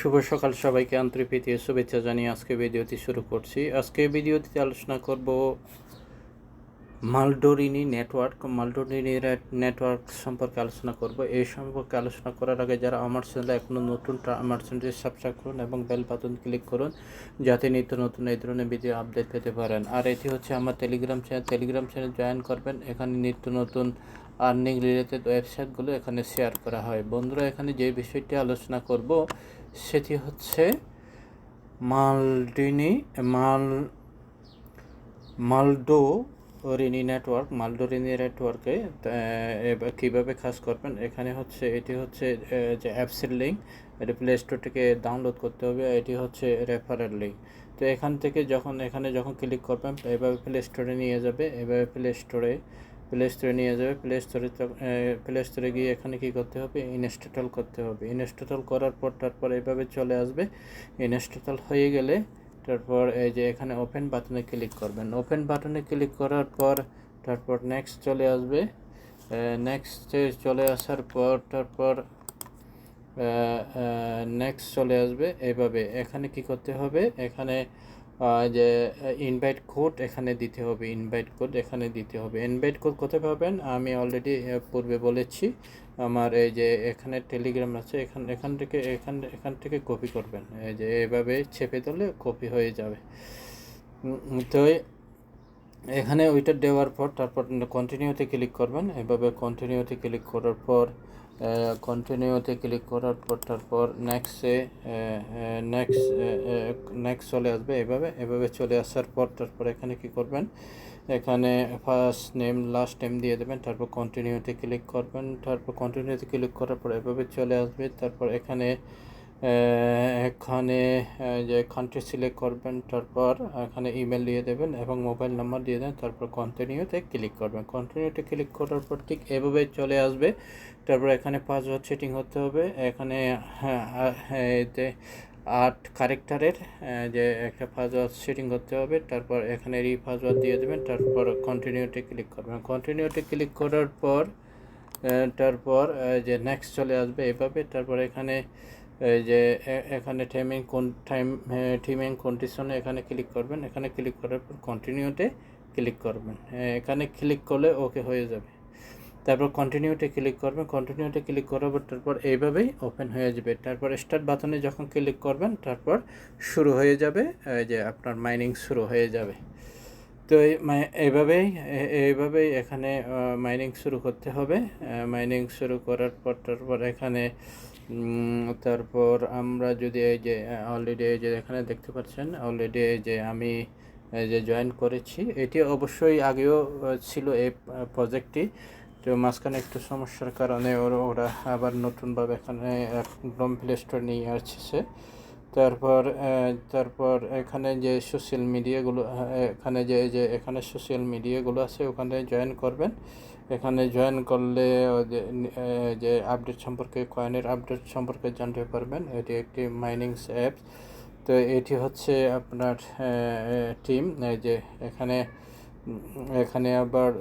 শুভ সকাল সবাইকে আন্তরিক প্রীতি ও শুভেচ্ছা জানিয়ে আজকে ভিডিওটি শুরু করছি। আজকে ভিডিওটিতে আলোচনা করব মালডোরিনি নেটওয়ার্ক সম্পর্কে আলোচনা করব। এই সম্পর্কে আলোচনা করার আগে যারা আমার চ্যানেলে এখনও নতুন, আমার চ্যানেলটি সাবস্ক্রাইব করুন এবং বেল বাটন ক্লিক করুন যাতে নিত্য নতুন এই ধরনের ভিডিও আপডেট পেতে পারেন। আর এটি হচ্ছে আমার টেলিগ্রাম চ্যানেল জয়েন করবেন। এখানে নিত্য নতুন আর্নিং রিলেটেড ওয়েবসাইটগুলো এখানে শেয়ার করা হয়। বন্ধুরা, এখানে যে বিষয়টি আলোচনা করব সেটি হচ্ছে মালডোরিনি নেটওয়ার্কে কীভাবে কাজ করবেন। এটি হচ্ছে যে অ্যাপসের লিঙ্ক, এটি প্লে স্টোর থেকে ডাউনলোড করতে হবে। এটি হচ্ছে রেফারেল লিঙ্ক। তো এখান থেকে যখন ক্লিক করবেন এভাবে প্লে স্টোরে নিয়ে যাবে। প্লে স্টোরে গিয়ে এখানে কী করতে হবে, ইনস্টল করতে হবে। ইনস্টল করার পর তারপর এভাবে চলে আসবে। ইনস্টল হয়ে গেলে তারপর এই যে এখানে ওপেন বাটনে ক্লিক করবেন। ওপেন বাটনে ক্লিক করার পর তারপর নেক্সট চলে আসবে। নেক্সটে চলে আসার পর তারপর নেক্সট চলে আসবে। এইভাবে এখানে কি করতে হবে, এখানে যে ইনভাইট কোড এখানে দিতে হবে। ইনভাইট কোড কোথায় পাবেন আমি অলরেডি পূর্বে বলেছি। আমার এই যে এখানে টেলিগ্রাম আছে, এখান থেকে কপি করবেন। এই যে এভাবে চেপে দিলে কপি হয়ে যাবে। তো এখানে ওইটা দেওয়ার পর তারপর কন্টিনিউতে ক্লিক করবেন। এভাবে কন্টিনিউতে ক্লিক করার পর তারপর নেক্সট চলে আসবে। এভাবে চলে আসার পর তারপর এখানে কি করবেন, এখানে ফার্স্ট নেম লাস্ট নেম দিয়ে দেবেন। তারপর কন্টিনিউতে ক্লিক করবেন। তারপর কন্টিনিউতে ক্লিক করার পর এভাবে চলে আসবে। তারপর এখানে যে কান্ট্রি সিলেক্ট করবেন। তারপর এখানে ইমেল দিয়ে দেবেন এবং মোবাইল নাম্বার দিয়ে দেন। তারপর কন্টিনিউতে ক্লিক করবেন। কন্টিনিউতে ক্লিক করার পর ঠিক এভাবে চলে আসবে। তারপর এখানে পাসওয়ার্ড সেটিং হতে হবে। এখানে 8 ক্যারেক্টারের যে একটা পাসওয়ার্ড সেটিং করতে হবে। তারপর এখানে পাসওয়ার্ড দিয়ে দেবেন। তারপর কন্টিনিউতে ক্লিক করবেন। কন্টিনিউতে ক্লিক করার পর তারপর যে নেক্সট চলে আসবে এভাবে। তারপর এখানে যে এখানে টাইম এন্ড কন্ডিশনে এখানে ক্লিক করবেন। এখানে ক্লিক করার পর কন্টিনিউতে ক্লিক করবেন। এখানে ক্লিক করলে ওকে হয়ে যাবে। তারপর কন্টিনিউতে ক্লিক করবেন। কন্টিনিউতে ক্লিক করার পর তারপর এইভাবেই ওপেন হয়ে যাবে। তারপর স্টার্ট বাটনে যখন ক্লিক করবেন তারপর শুরু হয়ে যাবে, যে আপনার মাইনিং শুরু হয়ে যাবে। তো এইভাবেই এখানে মাইনিং শুরু করতে হবে। মাইনিং শুরু করার পর তারপর এখানে তারপর আমরা যদি এই যে অলরেডি এই যে এখানে দেখতে পাচ্ছেন অলরেডি এই যে আমি এই যে জয়েন করেছি। এটি অবশ্যই আগেও ছিল এই প্রজেক্টটি। তো মাঝখানে একটু সমস্যার কারণে ওরা আবার নতুনভাবে এখানে একদম প্লে স্টোর নিয়ে আসছে। তারপর এখানে যে সোশ্যাল মিডিয়াগুলো এখানে সোশ্যাল মিডিয়াগুলো আছে ওখানে জয়েন করবেন। এখানে জয়েন করলে যে আপডেট সম্পর্কে, কয়েনের আপডেট সম্পর্কে জানতে পারবেন। এটি একটি মাইনিংস অ্যাপ। তো এটি হচ্ছে আপনার টিম। এই যে এখানে আবার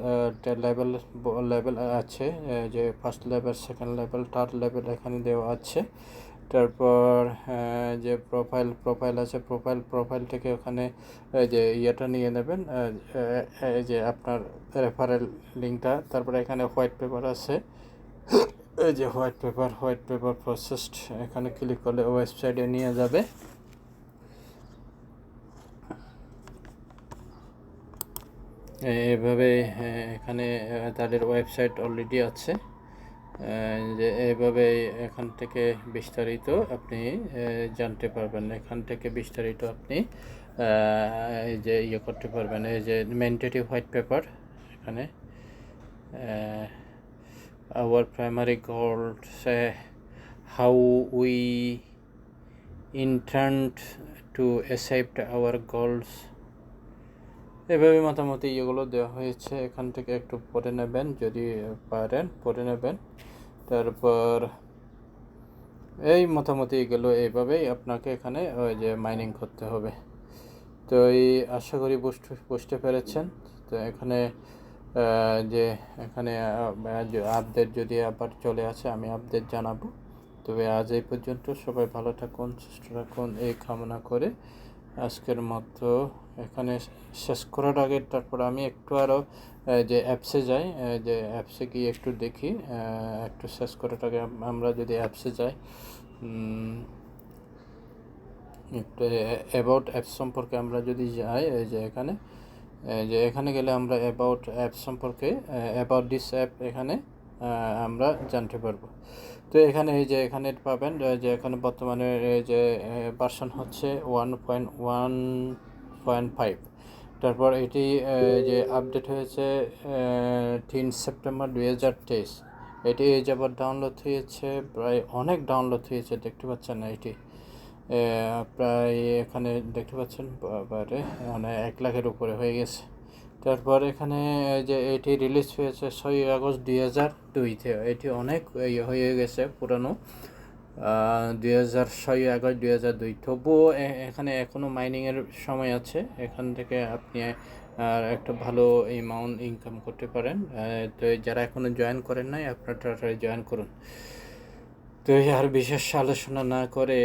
লেভেল আছে, যে first level, second level, third level এখানে দেওয়া আছে। তারপর যে প্রোফাইল আছে, প্রোফাইল থেকে ওখানে যে ইয়েটা নিয়ে নেবেন, এই যে আপনার রেফারেল লিঙ্কটা। তারপরে এখানে হোয়াইট পেপার আছে, এই যে হোয়াইট পেপার প্রসেসড, এখানে ক্লিক করলে ওয়েবসাইটে নিয়ে যাবে। এভাবে এখানে তাদের ওয়েবসাইট অলরেডি আছে। যে এভাবে এখান থেকে বিস্তারিত আপনি জানতে পারবেন। এখান থেকে বিস্তারিত আপনি এই যে করতে পারবেন। এই যে ম্যান্ডেটরি হোয়াইট পেপার, এখানে our primary goals, how we intend to achieve our goals, এভাবে মোটামুটি এগুলো দেওয়া হয়েছে। এখান থেকে একটু পড়ে নেবেন, যদি পারেন পড়ে নেবেন। তারপর এই মোটামুটি এগুলো এইভাবেই আপনাকে এখানে ওই যে মাইনিং করতে হবে। তো এই আশা করি বুঝতে পেরেছেন। তো এখানে যে এখানে আপডেট যদি আবার চলে আসে আমি আপডেট জানাবো। তবে আজ এই পর্যন্ত, সবাই ভালো থাকুন, সুস্থ থাকুন এই কামনা করে আজকের মতো এখানে শেষ করার আগে তারপর আমি একটু আরও যে অ্যাপসে যাই, যে অ্যাপসে গিয়ে একটু দেখি, একটু শেষ করার আগে আমরা যদি অ্যাপসে যাই, একটু অ্যাবাউট অ্যাপস সম্পর্কে আমরা যদি যাই, যে এখানে গেলে আমরা অ্যাবাউট অ্যাপ সম্পর্কে, অ্যাবাউট দিস অ্যাপ এখানে আমরা জানতে পারবো। তো এখানে এখানে পাবেন যে এখানে বর্তমানে যে ভার্সন হচ্ছে 1.1.5। তারপর এটি যে আপডেট হয়েছে 3 সেপ্টেম্বর 2023। এটি এই যাবৎ ডাউনলোড হয়েছে, প্রায় অনেক ডাউনলোড হয়েছে, দেখতে পাচ্ছেন না এটি প্রায় এখানে দেখতে পাচ্ছেন বাইরে মানে 1 লাখের উপরে হয়ে গেছে। তারপর এখানে যে এটি রিলিজ হয়েছে 6 আগস্ট 2002-তে, এটি অনেক হয়ে গেছে পুরানো, 6 আগস্ট 2002। তবুও এখানে এখনও মাইনিংয়ের সময় আছে, এখান থেকে আপনি আর একটা ভালো অ্যামাউন্ট ইনকাম করতে পারেন। তো যারা এখনও জয়েন করেন নাই, আপনারা জয়েন করুন। তো আর বিশেষ আলোচনা না করে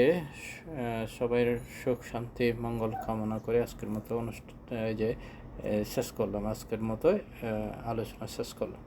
সবাই সুখ শান্তি মঙ্গল কামনা করে আজকের মতো অনুষ্ঠান শেষ করলাম, আজকের মতো আলোচনা শেষ করলাম।